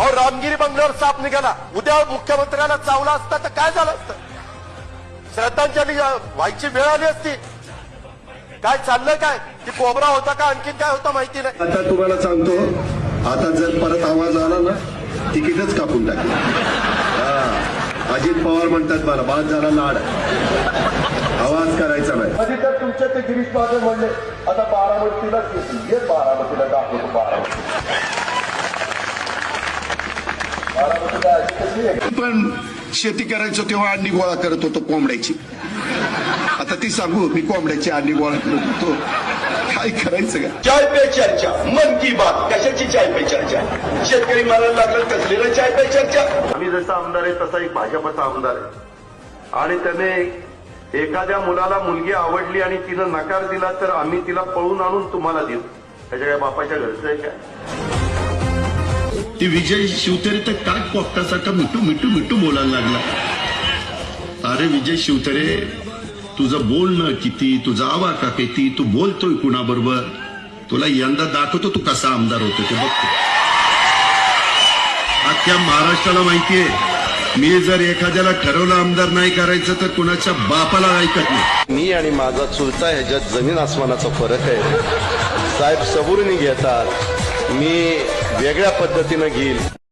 अहो रामगिरी बंगल्यावर साप निघाला, उद्या मुख्यमंत्र्याला चावला असता तर काय झालं असतं? श्रद्धांजली व्हायची वेळ आली असती. काय चाललंय काय? की कोबरा होता का आणखीन काय होता माहिती नाही. आता तुम्हाला सांगतो, आता जर परत आवाज आला ना तिकीटच कापून टाकेल. अजित पवार म्हणतात मला बाद झाला लाड, आवाज करायचा नाही. आधी तर तुमच्या ते गिरीश महाजन म्हणले आता बारामतीलाच ये, बारामतीला दाखवतो. बारामतीला अशी कशी आहे? पण शेती करायचो तेव्हा अंडी गोळा करत होतो कोंबड्याची. आता ती सांगू मी कोंबड्याची अंडी गोळा करत होतो. काय करायचं का? चाय पे चर्चा, मन की बात. कशाची चाय पे चर्चा? शेतकरी मारायला लागलं कसलेला चाय पे चर्चा? आम्ही जसा आमदार आहे तसा एक भाजपचा आमदार आहे आणि त्याने एखाद्या मुलाला मुलगी आवडली आणि तिनं नकार दिला तर आम्ही तिला पळून आणून तुम्हाला देऊ. त्याच्या काय बापाच्या घरचं आहे काय? ती विजय शिवतरे तर काय पोपटासारखा मिठू मिठू मिठू बोलायला लागला. अरे विजय शिवतरे, तुझं बोलणं किती, तुझा आवाका किती, तू बोलतोय कुणाबरोबर, तुला यंदा दाखवतो तू कसा आमदार होतो ते बघतो. अख्ख्या महाराष्ट्राला माहितीये, मी जर एखाद्याला ठरवलं आमदार नाही करायचं तर कुणाच्या बापाला ऐकत नाही. मी आणि माझा चुलता ह्याच्यात जमीन आसमानाचा फरक आहे. साहेब सबुरीने घेतात, मी वेगळ्या पद्धतीनं घेईल.